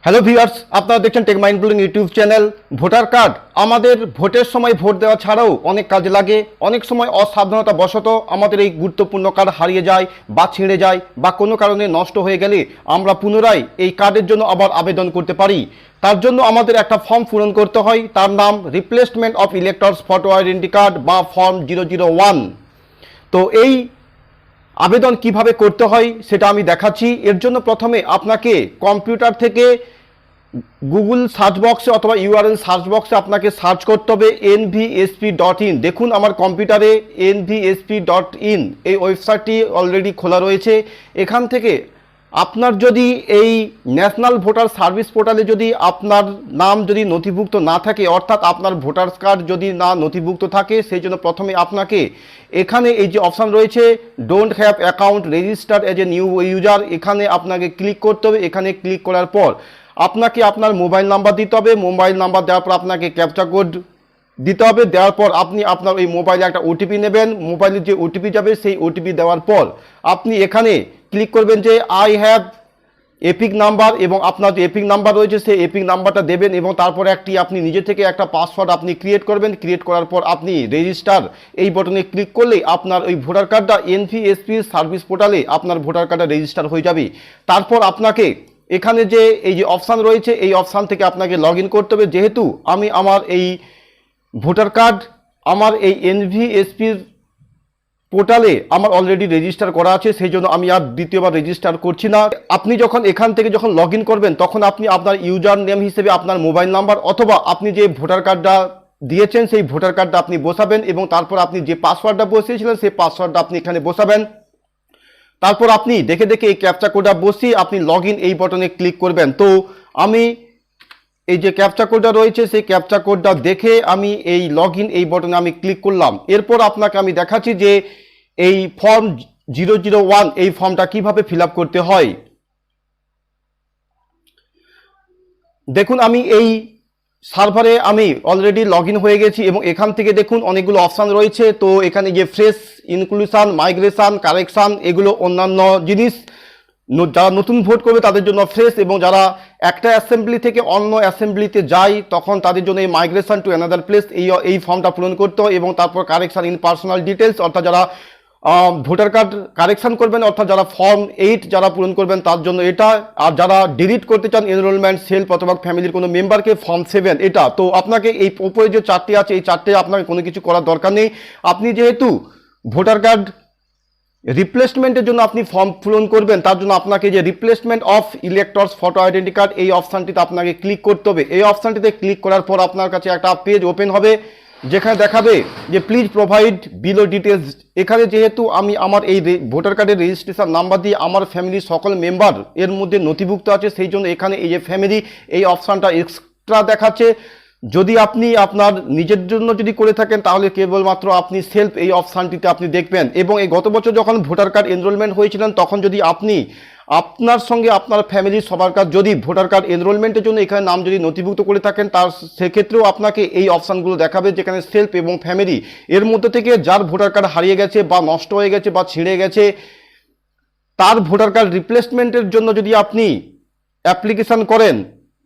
Hello viewers, আপনারা দেখছেন tech mind blowing YouTube channel. Voter card আমাদের ভোটের সময় ভোট দেওয়া ছাড়াও অনেক কাজে লাগে। অনেক সময় অসাবধানতা বশত আমাদের এই গুরুত্বপূর্ণ কার্ড হারিয়ে যায় বা ছিঁড়ে যায় বা কোনো কারণে নষ্ট হয়ে গেলে আমরা পুনরায় এই কার্ডের জন্য আবার আবেদন করতে পারি। তার জন্য আমাদের একটা ফর্ম পূরণ করতে হয়, তার নাম replacement of electors photo identity card বা ফর্ম 001। তো এই আবেদন কিভাবে করতে হয় সেটা আমি দেখাচ্ছি। এর জন্য প্রথমে আপনাকে কম্পিউটার থেকে গুগল সার্চ বক্সে অথবা ইউআরএল সার্চ বক্সে আপনাকে সার্চ করতে হবে nvsp.in। দেখুন আমার কম্পিউটারে nvsp.in এই ওয়েবসাইটটি অলরেডি খোলা রয়েছে। এখান থেকে আপনার যদি এই ন্যাশনাল ভোটার সার্ভিস পোর্টালে যদি আপনার নাম যদি নথিভুক্ত না থাকে, অর্থাৎ আপনার ভোটার কার্ড যদি না নথিভুক্ত থাকে, সেই জন্য প্রথমে আপনাকে এখানে এই যে অপশান রয়েছে don't have account register as a new user, এখানে আপনাকে ক্লিক করতে হবে। এখানে ক্লিক করার পর আপনাকে আপনার মোবাইল নাম্বার দিতে হবে। মোবাইল নাম্বার দেওয়ার পর আপনাকে ক্যাপচা কোড দিতে হবে। দেওয়ার পর আপনি আপনার ওই মোবাইলে একটা ওটিপি নেবেন। মোবাইলে যে ওটিপি যাবে সেই ওটিপি দেওয়ার পর আপনি এখানে ক্লিক করবেন যে আই হ্যাভ এপিক নাম্বার, এবং আপনার যে এপিক নাম্বার রয়েছে সেই এপিক নাম্বারটা দেবেন এবং তারপরে আপনি নিজে থেকে একটা পাসওয়ার্ড আপনি ক্রিয়েট করবেন। ক্রিয়েট করার পর আপনি রেজিস্টার এই বটনে ক্লিক করলেই আপনার ওই ভোটার কার্ডটা এনভিএসপি সার্ভিস পোর্টালে আপনার ভোটার কার্ডটা রেজিস্টার হয়ে যাবে। তারপর আপনাকে এখানে যে এই যে অপশান রয়েছে এই অপশান থেকে আপনাকে লগ ইন করতে হবে। যেহেতু আমি আমার এই ভোটার কার্ড আমার এই এনভিএসপির পোর্টালে আমার অলরেডি রেজিস্টার করা আছে, সেই জন্য আমি আর দ্বিতীয়বার রেজিস্টার করছি না। আপনি যখন এখান থেকে যখন লগ ইন করবেন তখন আপনি আপনার ইউজার নেম হিসেবে আপনার মোবাইল নাম্বার অথবা আপনি যে ভোটার কার্ডটা দিয়েছেন সেই ভোটার কার্ডটা আপনি বসাবেন এবং তারপর আপনি যে পাসওয়ার্ডটা বসিয়েছিলেন সেই পাসওয়ার্ডটা আপনি এখানে বসাবেন। তারপর আপনি দেখে দেখে এই ক্যাপচা কোডটা বসিয়ে আপনি লগ ইন এই বটনে ক্লিক করবেন। তো আমি এই যে ক্যাপচা কোডটা রয়েছে সেই ক্যাপচা কোডটা দেখে আমি এই লগ ইন এই বটনে আমি ক্লিক করলাম। এরপর আপনাকে আমি দেখাচ্ছি যে এই ফর্ম 001 এই ফর্মটা কিভাবে ফিল আপ করতে হয়। দেখুন আমি এই সার্ভারে আমি অলরেডি লগ ইন হয়ে গেছি এবং এখান থেকে দেখুন অনেকগুলো অপশান রয়েছে। তো এখানে যে ফ্রেশ, ইনক্লুশন, মাইগ্রেশন, কারেকশান এগুলো অন্যান্য জিনিস। যারা নতুন ভোট করবে তাদের জন্য ফ্রেশ, এবং যারা একটা অ্যাসেম্বলি থেকে অন্য অ্যাসেম্বলিতে যায় তখন তাদের জন্য এই মাইগ্রেশন টু অ্যানাদার প্লেস এই ফর্মটা পূরণ করতে হয়। এবং তারপর কারেকশান ইন পার্সোনাল ডিটেলস, অর্থাৎ যারা ভোটার কার্ড কারেকশান করবেন অর্থাৎ যারা ফর্ম 8 যারা পূরণ করবেন তার জন্য এটা, আর যারা ডিলিট করতে চান এনরোলমেন্ট সেলফ অথবা ফ্যামিলির কোনো মেম্বারকে ফর্ম 7 এটা। তো আপনাকে এই উপরে যে চারটে আছে এই চারটে আপনাকে কোনো কিছু করার দরকার নেই। আপনি যেহেতু ভোটার কার্ড রিপ্লেসমেন্টের জন্য আপনি ফর্ম পূরণ করবেন তার জন্য আপনাকে যে replacement of electors photo identity card এই অপশানটিতে আপনাকে ক্লিক করতে হবে। এই অপশানটিতে ক্লিক করার পর আপনার কাছে একটা পেজ ওপেন হবে যেখানে দেখাবে যে প্লিজ প্রোভাইড বিলো ডিটেলস। এখানে যেহেতু আমি আমার এই ভোটার কার্ডের রেজিস্ট্রেশন নাম্বার দিয়ে আমার ফ্যামিলির সকল মেম্বার এর মধ্যে নথিভুক্ত আছে, সেই জন্য এখানে এই যে ফ্যামিলি এই অপশানটা এক্সট্রা দেখাচ্ছে। যদি আপনি আপনার নিজের জন্য যদি করে থাকেন তাহলে কেবলমাত্র আপনি সেলফ এই অপশানটিতে আপনি দেখবেন। এবং এই গত বছর যখন ভোটার কার্ড এনরোলমেন্ট হয়েছিলেন তখন যদি আপনি আপনার সঙ্গে আপনার ফ্যামিলির সবার কাছে যদি ভোটার কার্ড এনরোলমেন্টের জন্য এখানে নাম যদি নথিভুক্ত করে থাকেন তার সেক্ষেত্রেও আপনাকে এই অপশানগুলো দেখাবে, যেখানে সেলফ এবং ফ্যামিলি এর মধ্যে থেকে যার ভোটার কার্ড হারিয়ে গেছে বা নষ্ট হয়ে গেছে বা ছিঁড়ে গেছে তার ভোটার কার্ড রিপ্লেসমেন্টের জন্য যদি আপনি অ্যাপ্লিকেশন করেন,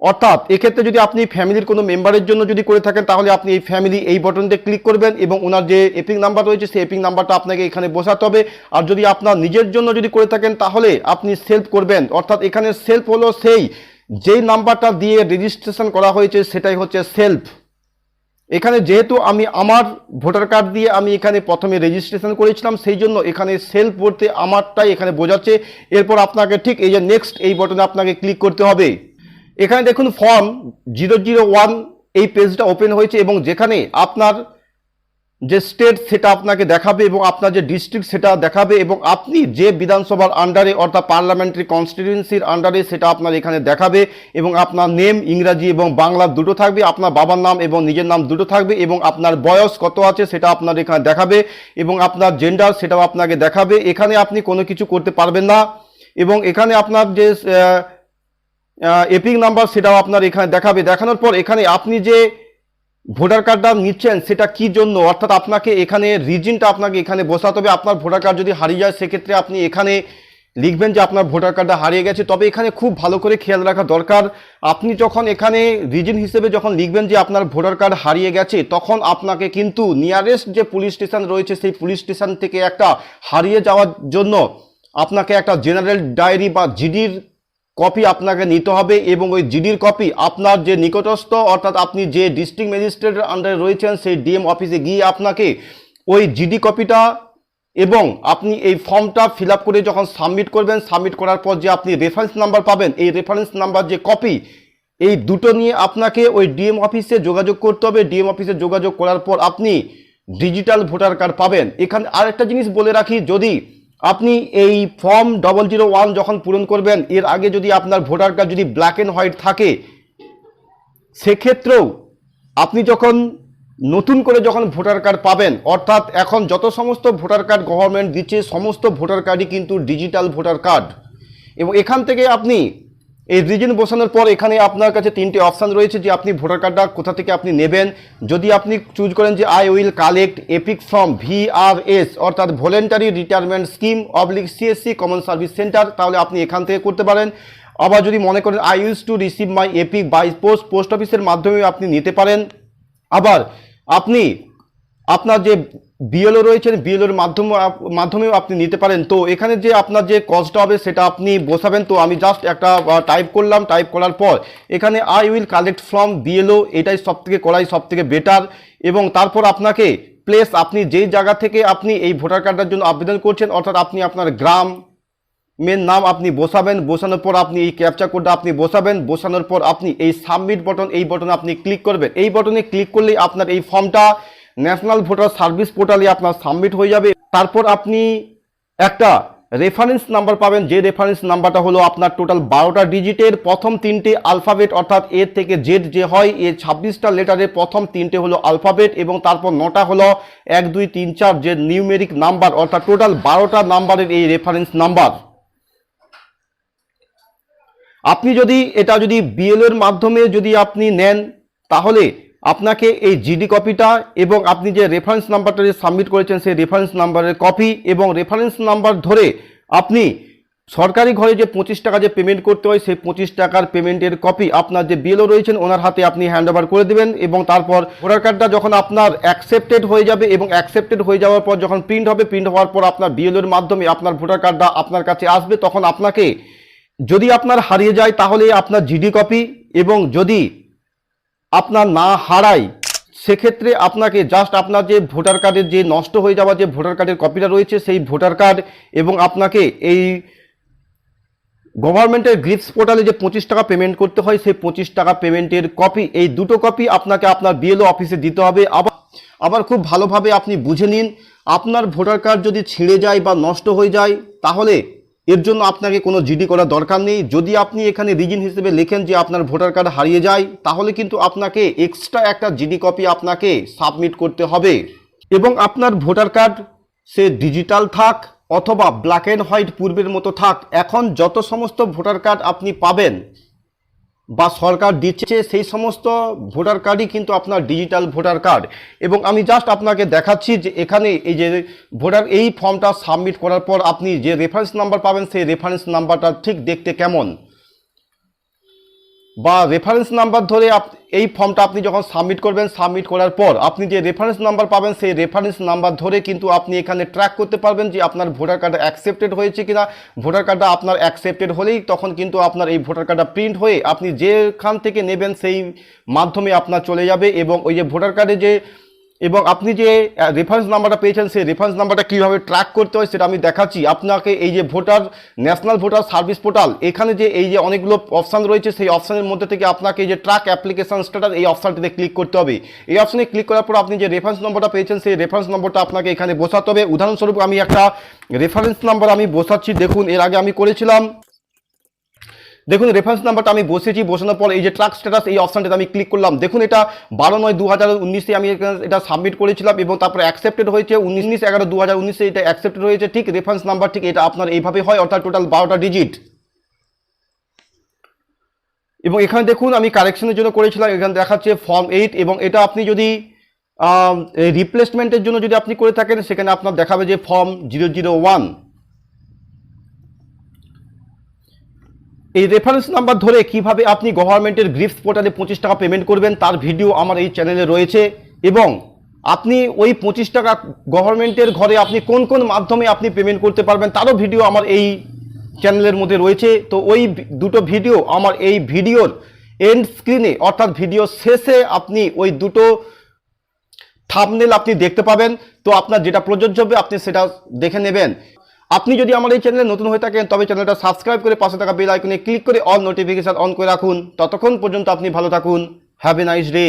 অর্থাৎ এক্ষেত্রে যদি আপনি ফ্যামিলির কোনো মেম্বারের জন্য যদি করে থাকেন তাহলে আপনি এই ফ্যামিলি এই বটনতে ক্লিক করবেন এবং ওনার যে এপিক নাম্বার রয়েছে সেই এপিক নাম্বারটা আপনাকে এখানে বসাতে হবে। আর যদি আপনার নিজের জন্য যদি করে থাকেন তাহলে আপনি সেলফ করবেন, অর্থাৎ এখানে সেলফ হলো সেই যেই নাম্বারটা দিয়ে রেজিস্ট্রেশন করা হয়েছে সেটাই হচ্ছে সেলফ। এখানে যেহেতু আমি আমার ভোটার কার্ড দিয়ে আমি এখানে প্রথমে রেজিস্ট্রেশন করেছিলাম সেই জন্য এখানে সেলফ বলতে আমারটাই এখানে বোঝাচ্ছে। এরপর আপনাকে ঠিক এই যে নেক্সট এই বটনে আপনাকে ক্লিক করতে হবে। এখানে দেখুন ফর্ম 001 এই পেজটা ওপেন হয়েছে এবং যেখানে আপনার যে স্টেট সেটা আপনাকে দেখাবে এবং আপনার যে ডিস্ট্রিক্ট সেটা দেখাবে এবং আপনি যে বিধানসভার আন্ডারে অর্থাৎ পার্লামেন্টারি কনস্টিটিউয়েন্সির আন্ডারে সেটা আপনার এখানে দেখাবে এবং আপনার নেম ইংরাজি এবং বাংলা দুটো থাকবে, আপনার বাবার নাম এবং নিজের নাম দুটো থাকবে এবং আপনার বয়স কত আছে সেটা আপনার এখানে দেখাবে এবং আপনার জেন্ডার সেটাও আপনাকে দেখাবে। এখানে আপনি কোনো কিছু করতে পারবেন না এবং এখানে আপনার যে এপিক নাম্বার সেটাও আপনার এখানে দেখাবে। দেখানোর পর এখানে আপনি যে ভোটার কার্ডটা নিচ্ছেন সেটা কি জন্য, অর্থাৎ আপনাকে এখানে রিজনটা আপনাকে এখানে বসাতে হবে। আপনার ভোটার কার্ড যদি হারিয়ে যায় সেক্ষেত্রে আপনি এখানে লিখবেন যে আপনার ভোটার কার্ডটা হারিয়ে গেছে। তবে এখানে খুব ভালো করে খেয়াল রাখা দরকার, আপনি যখন এখানে রিজন হিসেবে যখন লিখবেন যে আপনার ভোটার কার্ড হারিয়ে গেছে, তখন আপনাকে কিন্তু নিয়ারেস্ট যে পুলিশ স্টেশন রয়েছে সেই পুলিশ স্টেশন থেকে একটা হারিয়ে যাওয়ার জন্য আপনাকে একটা জেনারেল ডায়েরি বা জিডির কপি আপনাকে নিতে হবে, এবং ওই জিডির কপি আপনার যে নিকটস্থ অর্থাৎ আপনি যে ডিস্ট্রিক্ট ম্যাজিস্ট্রেটের আন্ডারে রয়েছেন সেই ডিএম অফিসে গিয়ে আপনাকে ওই জিডি কপিটা এবং আপনি এই ফর্মটা ফিল আপ করে যখন সাবমিট করবেন, সাবমিট করার পর যে আপনি রেফারেন্স নাম্বার পাবেন, এই রেফারেন্স নাম্বার যে কপি, এই দুটো নিয়ে আপনাকে ওই ডিএম অফিসে যোগাযোগ করতে হবে। ডিএম অফিসে যোগাযোগ করার পর আপনি ডিজিটাল ভোটার কার্ড পাবেন। এখানে আরেকটা জিনিস বলে রাখি, যদি আপনি এই ফর্ম 001 যখন পূরণ করবেন, এর আগে যদি আপনার ভোটার কার্ড যদি ব্ল্যাক অ্যান্ড হোয়াইট থাকে, সেক্ষেত্রেও আপনি যখন নতুন করে যখন ভোটার কার্ড পাবেন, অর্থাৎ এখন যত সমস্ত ভোটার কার্ড গভর্নমেন্ট দিচ্ছে সমস্ত ভোটার কার্ডই কিন্তু ডিজিটাল ভোটার কার্ড। এবং এখান থেকে আপনি এই রিজন বসানোর পর এখানে আপনার কাছে তিনটে অপশান রয়েছে যে আপনি ভোটার কার্ডটা কোথা থেকে আপনি নেবেন। যদি আপনি চুজ করেন যে I will collect epic from VRS অর্থাৎ voluntary retirement scheme /CSC common service centre, তাহলে আপনি এখান থেকে করতে পারেন। আবার যদি মনে করেন I wills to receive my EPIC by post অফিসের মাধ্যমে আপনি নিতে পারেন। আবার আপনি আপনার যে বিএলও রয়েছেন বিএলওর মাধ্যমেও আপনি নিতে পারেন। তো এখানে যে আপনার যে কস্টটা হবে সেটা আপনি বসাবেন। তো আমি জাস্ট একটা টাইপ করলাম, টাইপ করার পর এখানে I will collect from BLO, এটাই সব থেকে বেটার। এবং তারপর আপনাকে প্লেস, আপনি যেই জায়গা থেকে আপনি এই ভোটার কার্ডের জন্য আবেদন করছেন, অর্থাৎ আপনি আপনার গ্রাম মেন নাম আপনি বসাবেন। বসানোর পর আপনি এই ক্যাপচা কোডটা আপনি বসাবেন। বসানোর পর আপনি এই সাবমিট বটন, এই বটনে আপনি ক্লিক করবেন। এই বটনে ক্লিক করলেই আপনার এই ফর্মটা ন্যাশনাল ভোটার সার্ভিস পোর্টালে আপনার সাবমিট হয়ে যাবে। তারপর আপনি একটা রেফারেন্স নাম্বার পাবেন, যে রেফারেন্স নাম্বারটা হলো আপনার টোটাল 12টা ডিজিটের, প্রথম 3টে আলফাবেট অর্থাৎ এ থেকে জেড যে হয়, এ 26টা লেটারের প্রথম 3টে হলো আলফাবেট এবং তারপর 9টা হলো 1 2 3 4 যে নিউমেরিক নাম্বার, অর্থাৎ টোটাল 12টা নাম্বারের এই রেফারেন্স নাম্বার। আপনি যদি এটা যদি বিএলওর মাধ্যমে যদি আপনি নেন, তাহলে আপনাকে এই জিডি কপিটা এবং আপনি যে রেফারেন্স নাম্বারটা যে সাবমিট করেছেন সেই রেফারেন্স নাম্বারের কপি এবং রেফারেন্স নাম্বার ধরে আপনি সরকারি ঘরে যে 25 টাকা যে পেমেন্ট করতে হয় সেই 25 টাকার পেমেন্টের কপি আপনার যে বিএলও রয়েছেন ওনার হাতে আপনি হ্যান্ড ওভার করে দেবেন। এবং তারপর ভোটার কার্ডটা যখন আপনার অ্যাকসেপ্টেড হয়ে যাবে এবং অ্যাকসেপ্টেড হয়ে যাওয়ার পর যখন প্রিন্ট হবে, প্রিন্ট হওয়ার পর আপনার বিএলওর মাধ্যমে আপনার ভোটার কার্ডটা আপনার কাছে আসবে। তখন আপনাকে যদি আপনার হারিয়ে যায় তাহলে আপনার জিডি কপি, এবং যদি আপনার না হারায় সেক্ষেত্রে আপনাকে জাস্ট আপনার যে ভোটার কার্ডের যে নষ্ট হয়ে যাওয়া যে ভোটার কার্ডের কপিটা রয়েছে সেই ভোটার কার্ড এবং আপনাকে এই গভর্নমেন্টের গ্রিপস পোর্টালে যে 25 টাকা পেমেন্ট করতে হয় সেই 25 টাকা পেমেন্টের কপি, এই দুটো কপি আপনাকে আপনার বিএলও অফিসে দিতে হবে। আবার খুব ভালোভাবে আপনি বুঝে নিন, আপনার ভোটার কার্ড যদি ছিঁড়ে যায় বা নষ্ট হয়ে যায় তাহলে এর জন্য আপনাকে কোনো জিডি করার দরকার নেই। যদি আপনি এখানে রিজন হিসেবে লেখেন যে আপনার ভোটার কার্ড হারিয়ে যায়, তাহলে কিন্তু আপনাকে এক্সট্রা একটা জিডি কপি আপনাকে সাবমিট করতে হবে। এবং আপনার ভোটার কার্ড সে ডিজিটাল থাক অথবা ব্ল্যাক অ্যান্ড হোয়াইট পূর্বের মতো থাক, এখন যত সমস্ত ভোটার কার্ড আপনি পাবেন বা সরকার দিচ্ছে সেই সমস্ত ভোটার কার্ডই কিন্তু আপনার ডিজিটাল ভোটার কার্ড। এবং আমি জাস্ট আপনাকে দেখাচ্ছি যে এখানে এই যে এই ফর্মটা সাবমিট করার পর আপনি যে রেফারেন্স নাম্বার পাবেন সেই রেফারেন্স নাম্বারটা ঠিক দেখতে কেমন, বা রেফারেন্স নাম্বার ধরে এই ফর্মটা আপনি যখন সাবমিট করবেন, সাবমিট করার পর আপনি যে রেফারেন্স নাম্বার পাবেন সেই রেফারেন্স নাম্বার ধরে কিন্তু আপনি এখানে ট্র্যাক করতে পারবেন যে আপনার ভোটার কার্ডটা অ্যাকসেপ্টেড হয়েছে কিনা। ভোটার কার্ডটা আপনার অ্যাকসেপ্টেড হলেই তখন কিন্তু আপনার এই ভোটার কার্ডটা প্রিন্ট হয়ে আপনি যেখান থেকে নেবেন সেই মাধ্যমে আপনার চলে যাবে। এবং ওই যে ভোটার কার্ডে যে এবং আপনি যে রেফারেন্স নাম্বারটা পেয়েছেন সেই রেফারেন্স নাম্বারটা কীভাবে ট্র্যাক করতে হয় সেটা আমি দেখাচ্ছি আপনাকে। এই যে ন্যাশনাল ভোটার সার্ভিস পোর্টাল, এখানে যে এই যে অনেকগুলো অপশান রয়েছে সেই অপশানের মধ্যে থেকে আপনাকে এই যে ট্র্যাক অ্যাপ্লিকেশন স্ট্যাটাস এই অপশানটিতে ক্লিক করতে হবে। এই অপশানে ক্লিক করার পর আপনি যে রেফারেন্স নম্বরটা পেয়েছেন সেই রেফারেন্স নম্বরটা আপনাকে এখানে বসাতে হবে। উদাহরণস্বরূপ আমি একটা রেফারেন্স নাম্বার আমি বসাচ্ছি, দেখুন এর আগে আমি করেছিলাম। দেখুন রেফারেন্স নাম্বারটা আমি বসেছি, বসানোর পর এই যে ট্র্যাক স্ট্যাটাস এই অপশানটাতে আমি ক্লিক করলাম। দেখুন এটা 12/9/2019 আমি এটা সাবমিট করেছিলাম এবং তারপরে অ্যাকসেপ্টেড হয়েছে 19/11/2019 এটা অ্যাকসেপ্টেড হয়েছে। ঠিক রেফারেন্স নাম্বার ঠিক এটা আপনার এইভাবে হয়, অর্থাৎ টোটাল 12টা ডিজিট। এবং এখানে দেখুন আমি কারেকশনের জন্য করেছিলাম, এখানে দেখাচ্ছে ফর্ম 8 এবং এটা আপনি যদি রিপ্লেসমেন্টের জন্য যদি আপনি করে থাকেন সেখানে আপনার দেখাবে যে ফর্ম 001। এই রেফারেন্স নাম্বার ধরে কিভাবে আপনি গভর্নমেন্টের গ্রিপস পোর্টালে 25 টাকা পেমেন্ট করবেন তার ভিডিও আমার এই চ্যানেলে রয়েছে, এবং আপনি ওই 25 টাকা গভর্নমেন্টের ঘরে আপনি কোন কোন মাধ্যমে আপনি পেমেন্ট করতে পারবেন তারও ভিডিও আমার এই চ্যানেলের মধ্যে রয়েছে। তো ওই দুটো ভিডিও আমার এই ভিডিওর এন্ড স্ক্রিনে অর্থাৎ ভিডিও শেষে আপনি ওই দুটো থাম্বনেল আপনি দেখতে পাবেন। তো আপনার যেটা প্রযোজ্য হবে আপনি সেটা দেখে নেবেন। আপনি যদি আমার এই চ্যানেলে নতুন হয়ে থাকেন তবে চ্যানেলটা সাবস্ক্রাইব করে পাশে থাকা বেল আইকনে ক্লিক করে অল নোটিফিকেশন অন করে রাখুন। ততক্ষণ পর্যন্ত আপনি ভালো থাকুন। Have a nice day.